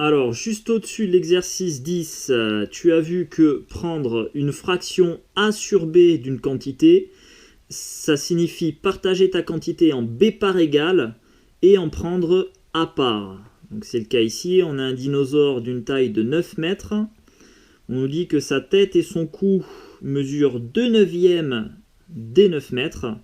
Alors, juste au-dessus de l'exercice 10, tu as vu que prendre une fraction A sur B d'une quantité, ça signifie partager ta quantité en B parts égales et en prendre A parts. Donc c'est le cas ici, on a un dinosaure d'une taille de 9 mètres. On nous dit que sa tête et son cou mesurent 2 neuvièmes des 9 mètres.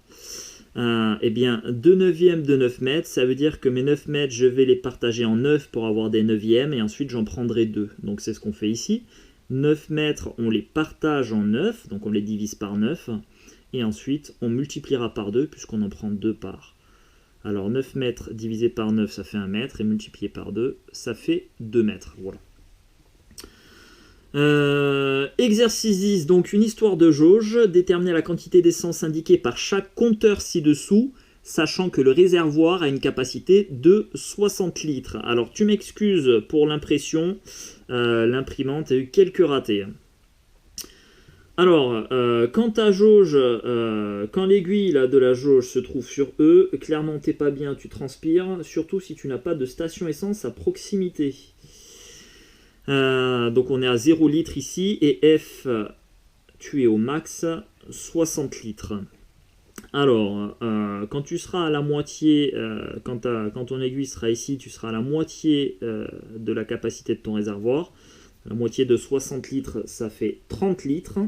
Eh bien, 2 neuvièmes de 9 mètres, ça veut dire que mes 9 mètres, je vais les partager en 9 pour avoir des neuvièmes, et ensuite j'en prendrai 2. Donc c'est ce qu'on fait ici. 9 mètres, on les partage en 9, donc on les divise par 9, et ensuite on multipliera par 2, puisqu'on en prend 2 parts. Alors 9 mètres divisé par 9, ça fait 1 mètre, et multiplié par 2, ça fait 2 mètres. Voilà. Exercice 10, donc une histoire de jauge, déterminer la quantité d'essence indiquée par chaque compteur ci-dessous, sachant que le réservoir a une capacité de 60 litres. Alors tu m'excuses pour l'impression, l'imprimante a eu quelques ratés. Alors, quand ta jauge, quand l'aiguille de la jauge se trouve sur E, clairement t'es pas bien, tu transpires, surtout si tu n'as pas de station essence à proximité. Donc on est à 0 litres ici, et F, tu es au max, 60 litres. Alors, quand tu seras à la moitié, quand ton aiguille sera ici, tu seras à la moitié de la capacité de ton réservoir. La moitié de 60 litres, ça fait 30 litres.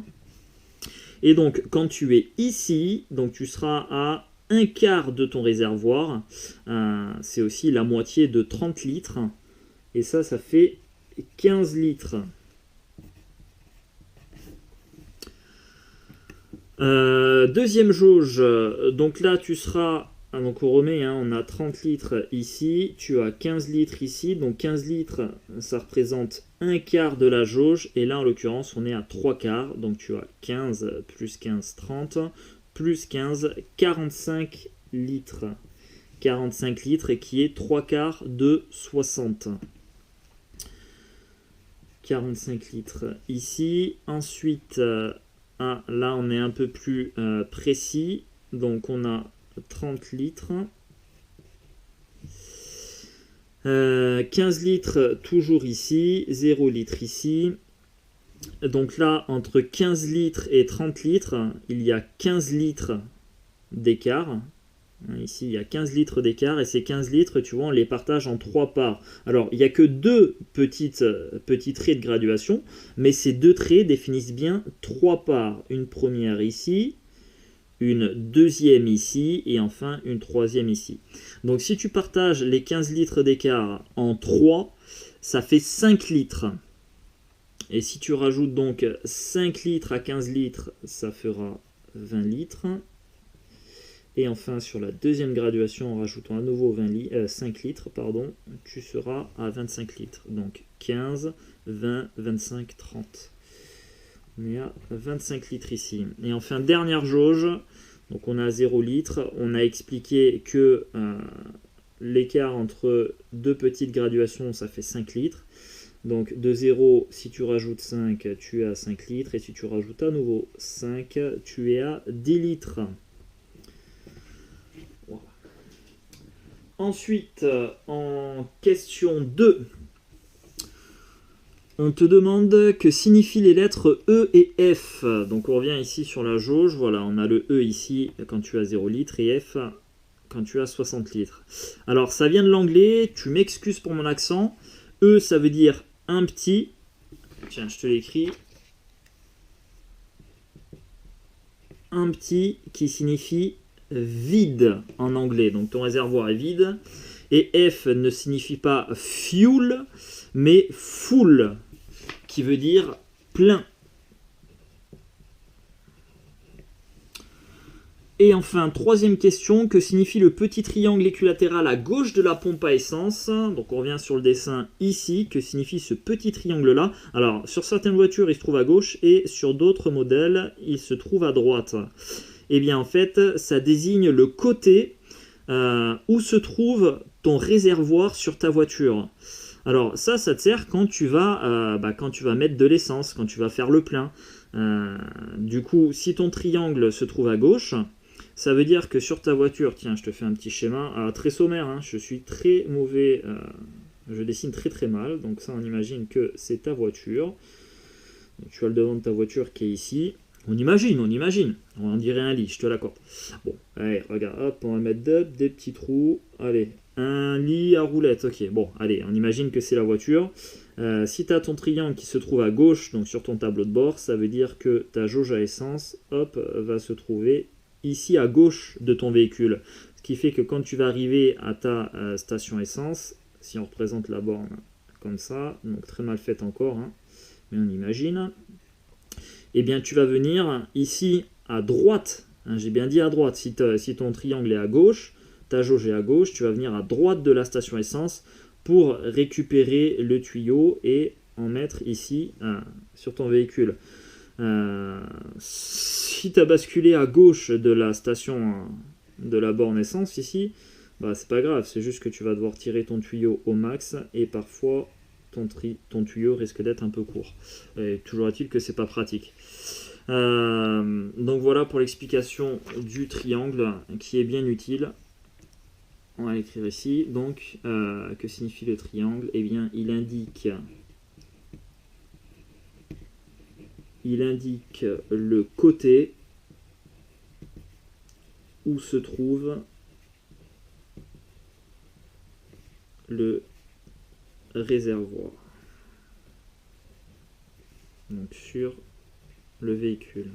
Et donc, quand tu es ici, donc tu seras à un quart de ton réservoir. C'est aussi la moitié de 30 litres. Et ça fait 15 litres. Deuxième jauge, donc là tu seras, donc on remet, on a 30 litres ici, tu as 15 litres ici, donc 15 litres ça représente un quart de la jauge, et là en l'occurrence on est à 3 quarts, donc tu as 15 plus 15, 30, plus 15, 45 litres. 45 litres et qui est 3 quarts de 60. 45 litres ici. Ensuite, là on est un peu plus précis. Donc on a 30 litres. 15 litres toujours ici. 0 litres ici. Donc là, entre 15 litres et 30 litres, il y a 15 litres d'écart. Ici, il y a 15 litres d'écart, et ces 15 litres, tu vois, on les partage en 3 parts. Alors, il n'y a que 2 petits traits de graduation, mais ces 2 traits définissent bien 3 parts. Une première ici, une deuxième ici, et enfin une troisième ici. Donc, si tu partages les 15 litres d'écart en 3, ça fait 5 litres. Et si tu rajoutes donc 5 litres à 15 litres, ça fera 20 litres. Et enfin, sur la deuxième graduation, en rajoutant à nouveau 5 litres, tu seras à 25 litres. Donc 15, 20, 25, 30. On est à 25 litres ici. Et enfin, dernière jauge. Donc on a 0 litres. On a expliqué que l'écart entre 2 petites graduations, ça fait 5 litres. Donc de 0, si tu rajoutes 5, tu es à 5 litres. Et si tu rajoutes à nouveau 5, tu es à 10 litres. Ensuite, en question 2, on te demande que signifient les lettres E et F. Donc on revient ici sur la jauge. Voilà, on a le E ici quand tu as 0 litres et F quand tu as 60 litres. Alors ça vient de l'anglais, tu m'excuses pour mon accent. E, ça veut dire un petit. Tiens, je te l'écris. Un petit qui signifie vide en anglais, donc ton réservoir est vide. Et F ne signifie pas fuel, mais full, qui veut dire plein. Et enfin, troisième question, que signifie le petit triangle équilatéral à gauche de la pompe à essence? Donc on revient sur le dessin ici, que signifie ce petit triangle-là? Alors, sur certaines voitures, il se trouve à gauche, et sur d'autres modèles, il se trouve à droite. Eh bien, en fait, ça désigne le côté où se trouve ton réservoir sur ta voiture. Alors, ça te sert quand tu vas mettre de l'essence, quand tu vas faire le plein. Du coup, si ton triangle se trouve à gauche, ça veut dire que sur ta voiture, tiens, je te fais un petit schéma, très sommaire, je suis très mauvais Je dessine très très mal, donc ça on imagine que c'est ta voiture. Donc, tu as le devant de ta voiture qui est ici. On imagine. On dirait un lit, je te l'accorde. Bon, allez, regarde, hop, on va mettre des petits trous. Allez, un lit à roulettes, ok. Bon, allez, on imagine que c'est la voiture. Si tu as ton triangle qui se trouve à gauche, donc sur ton tableau de bord, ça veut dire que ta jauge à essence, hop, va se trouver ici à gauche de ton véhicule. Ce qui fait que quand tu vas arriver à ta station essence, si on représente la borne comme ça, donc très mal faite encore, hein, mais on imagine, eh bien tu vas venir ici à droite, hein, j'ai bien dit à droite, si ton triangle est à gauche, ta jauge est à gauche, tu vas venir à droite de la station essence pour récupérer le tuyau et en mettre ici sur ton véhicule. Si tu as basculé à gauche de la station de la borne essence ici, bah, c'est pas grave, c'est juste que tu vas devoir tirer ton tuyau au max et parfois ton tuyau risque d'être un peu court. Et toujours est-il que c'est pas pratique. Donc voilà pour l'explication du triangle qui est bien utile. On va l'écrire ici. Donc, que signifie le triangle? Eh bien, il indique le côté où se trouve le réservoir. Donc sur le véhicule.